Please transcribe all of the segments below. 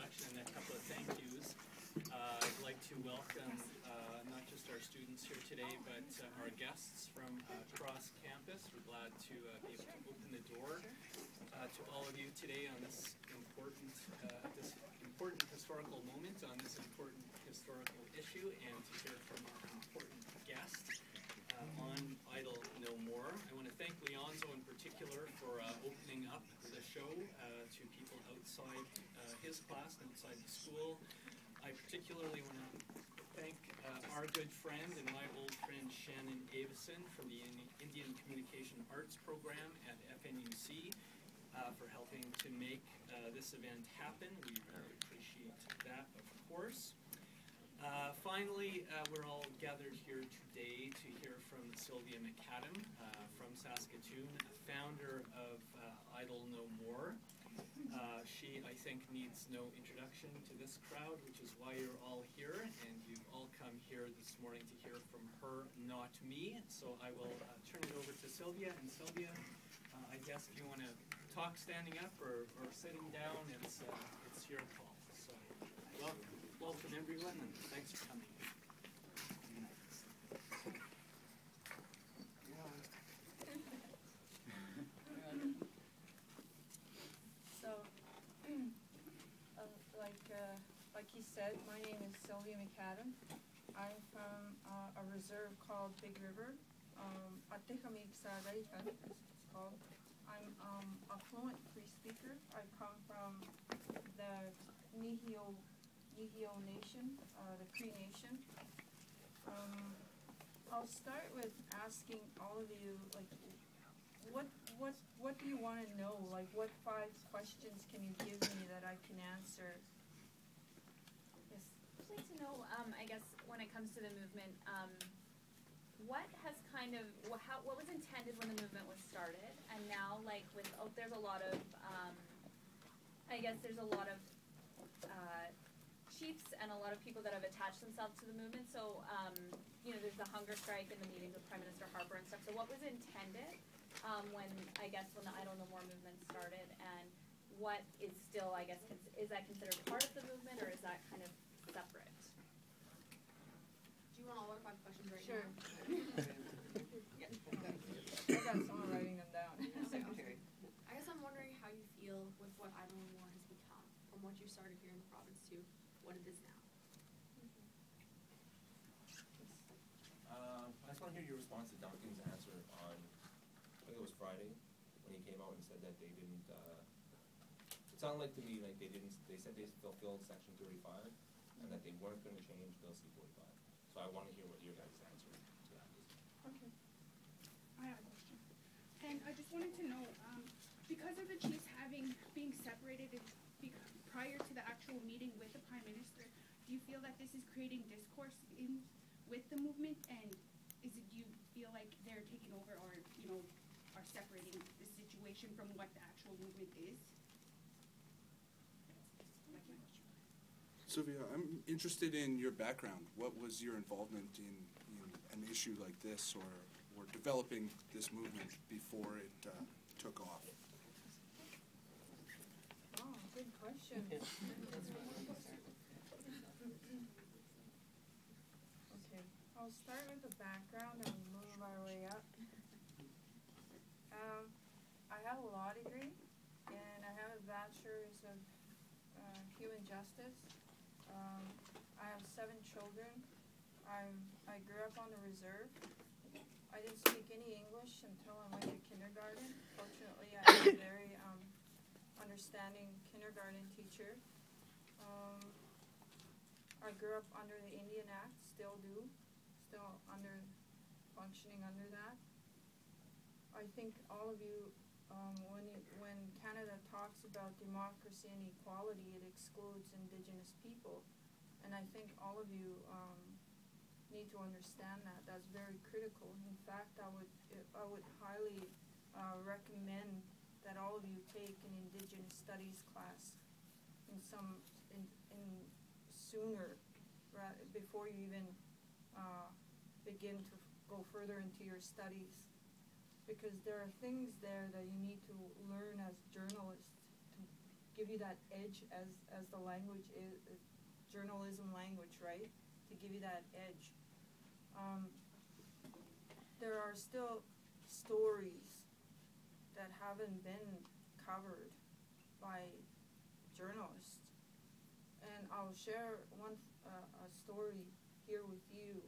introduction and a couple of thank yous. I'd like to welcome not just our students here today, but our guests from across campus. We're glad to be able to open the door to all of you today on this important historical moment, on this important historical issue, and to hear from our important guest on Idle No More. I want to thank Leonzo in particular for opening up the show to people outside his class and outside the school. I particularly want to thank our good friend and my old friend Shannon Avison from the Indian Communication Arts Program at FNUC for helping to make this event happen. We really appreciate that, of course. Finally, we're all gathered here today to hear from Sylvia McAdam from Saskatoon, founder of Idle No More. She, I think, needs no introduction to this crowd, which is why you're all here, and you've all come here this morning to hear from her, not me. So I will turn it over to Sylvia. And Sylvia, I guess if you want to talk standing up or sitting down, it's your call. So welcome everyone, and thanks for coming. Like he said, my name is Sylvia McAdam. I'm from a reserve called Big River. It's called. I'm a fluent Cree speaker. I come from the Nihio Nation, the Cree Nation. I'll start with asking all of you, like, what do you want to know? Like, what 5 questions can you give me that I can answer? I'd like to know, I guess, when it comes to the movement, what has what was intended when the movement was started, and now, like, there's a lot of, I guess there's a lot of chiefs and a lot of people that have attached themselves to the movement, so, there's the hunger strike and the meetings with Prime Minister Harper and stuff, so what was intended when the Idle No More movement started, and what is still, I guess, is that considered part of the movement, or is that kind of separate? Do you want all our 5 questions right Sure. now? I got someone writing them down. I guess I'm wondering how you feel with what Idle No More has become, from what you started here in the province to what it is now. I just want to hear your response to Duncan's answer on, I think it was Friday, when he came out and said that they didn't, it sounded like to me like they said they fulfilled Section 35 and that they weren't going to change Bill C-45. So I want to hear what your guys' answer to that is. Okay. I have a question. And I just wanted to know, because of the chiefs being separated prior to the actual meeting with the Prime Minister, do you feel that this is creating discourse with the movement, and do you feel like they're taking over or, are separating the situation from what the actual movement is? Sylvia, I'm interested in your background. What was your involvement in an issue like this, or developing this movement before it took off? Oh, good question. Okay, I'll start with the background and move our way up. I have a law degree, and I have a bachelor's of human justice. I have 7 children. I grew up on the reserve. I didn't speak any English until I went to kindergarten. Fortunately, I had a very understanding kindergarten teacher. I grew up under the Indian Act, still functioning under that. I think all of you, when Canada talks about democracy and equality, it excludes Indigenous people. And I think all of you need to understand that. That's very critical. In fact, I would highly recommend that all of you take an Indigenous Studies class sooner, before you even begin to go further into your studies. Because there are things there that you need to learn as journalists give you that edge as the language is, journalism language, right? To give you that edge. There are still stories that haven't been covered by journalists. And I'll share a story here with you,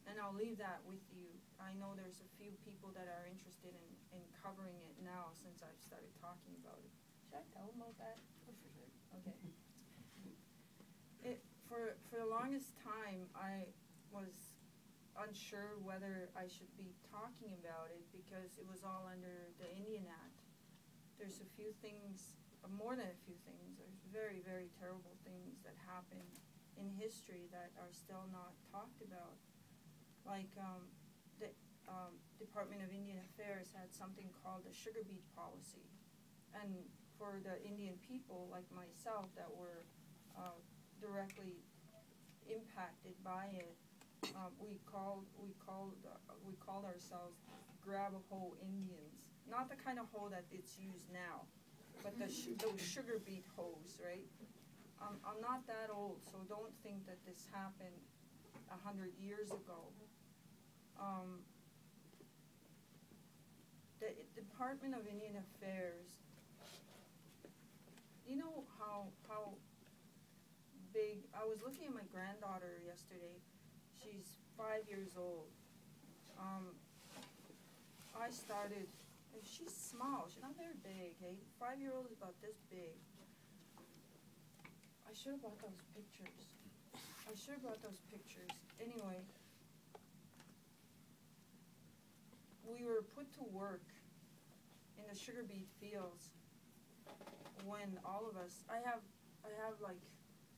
and I'll leave that with you. I know there's a few people that are interested in covering it now since I've started talking about it. Should I tell them about that? Oh, for sure. Okay. For the longest time, I was unsure whether I should be talking about it because it was all under the Indian Act. There's a few things, more than a few things, there's very, very terrible things that happened in history that are still not talked about. Like the Department of Indian Affairs had something called the sugar beet policy. And for the Indian people like myself that were directly impacted by it, we called ourselves grab-a-hoe Indians. Not the kind of hoe that it's used now, but those sugar beet hoes, right? I'm not that old, so don't think that this happened 100 years ago. The Department of Indian Affairs, you know how big, I was looking at my granddaughter yesterday. She's 5 years old. I started, she's small, she's not very big, hey? 5-year-old is about this big. I should have brought those pictures. Anyway, we were put to work in the sugar beet fields when all of us, I have like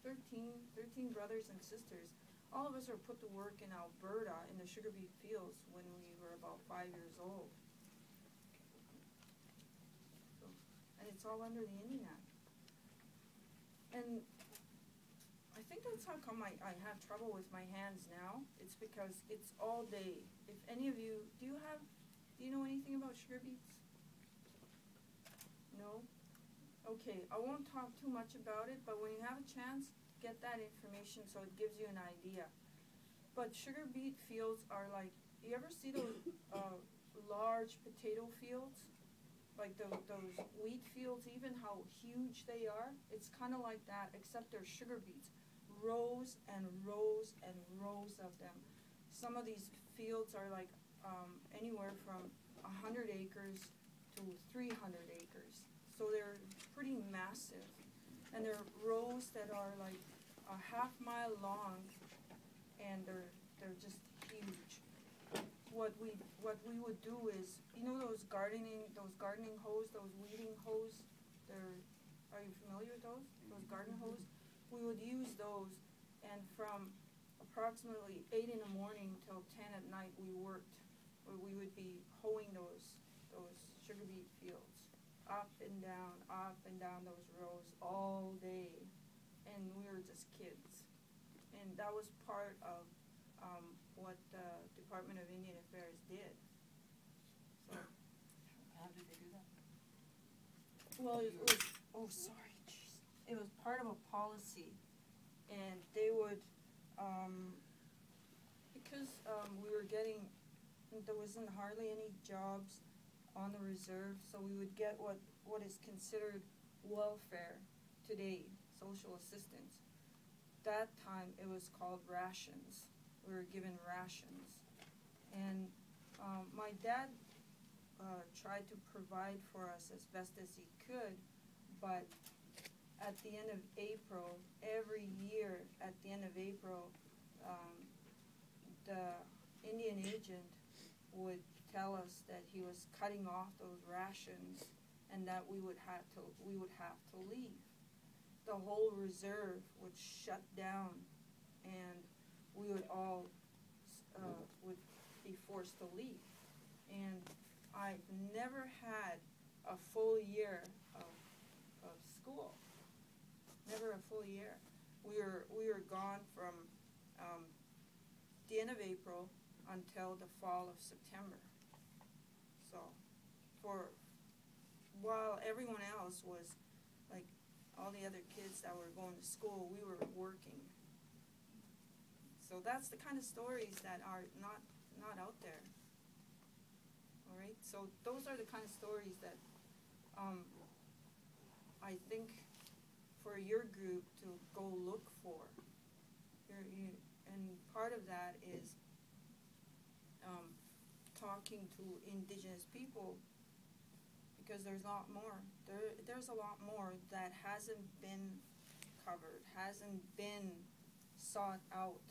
13 brothers and sisters. All of us are put to work in Alberta in the sugar beet fields when we were about 5 years old. So, and it's all under the Indian Act. And I think that's how come I have trouble with my hands now. It's because it's all day. If any of you, do you know anything about sugar beets? No? Okay, I won't talk too much about it, but when you have a chance, get that information so it gives you an idea. But sugar beet fields are like, you ever see those large potato fields? Like those wheat fields, even how huge they are? It's kind of like that, except they're sugar beets. Rows and rows and rows of them. Some of these fields are like anywhere from 100 acres to 300 acres. So they're pretty massive. And they're rows that are like a half-mile long, and they're just huge. What we would do is, you know those gardening hoes, those weeding hoes? Are you familiar with those? Those garden hoes? We would use those, and from approximately 8 in the morning till 10 at night we worked, where we would be hoeing those sugar beet fields. Up and down those rows all day, and we were just kids. And that was part of what the Department of Indian Affairs did. So, how did they do that? Well, it was it was part of a policy, and they would because we were getting, there wasn't hardly any jobs on the reserve, so we would get what is considered welfare today, social assistance. That time it was called rations. We were given rations. And my dad tried to provide for us as best as he could, but at the end of April, every year at the end of April, the Indian agent would tell us that he was cutting off those rations and that we would have to leave. The whole reserve would shut down, and we would all would be forced to leave. And I've never had a full year of school. Never a full year. We were gone from the end of April until the fall of September. So, while everyone else was like all the other kids that were going to school, we were working. So that's the kind of stories that are not out there. All right, so those are the kind of stories that I think for your group to go look for. And part of that is talking to Indigenous people, because there's a lot more. There's a lot more that hasn't been covered, hasn't been sought out.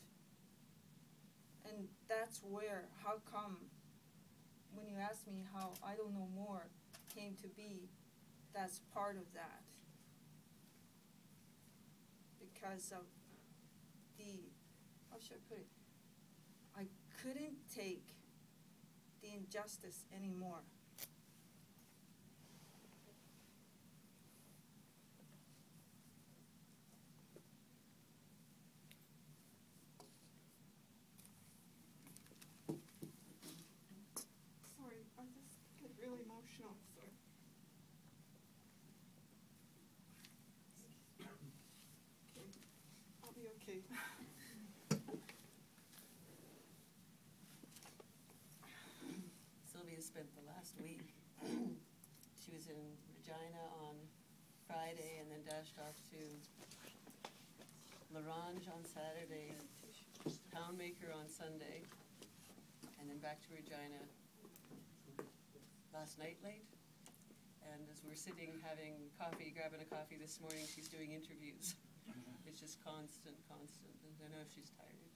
And that's where, how come, when you ask me how I Don't Know More came to be, that's part of that. Because of the, how should I put it? I couldn't take the injustice anymore. Sorry, I just get really emotional, so. Okay, I'll be okay. Sylvia spent the last week, she was in Regina on Friday and then dashed off to L'Orange on Saturday, Poundmaker on Sunday, and then back to Regina last night late. And as we're sitting having coffee, grabbing a coffee this morning, she's doing interviews. It's just constant, and I know she's tired.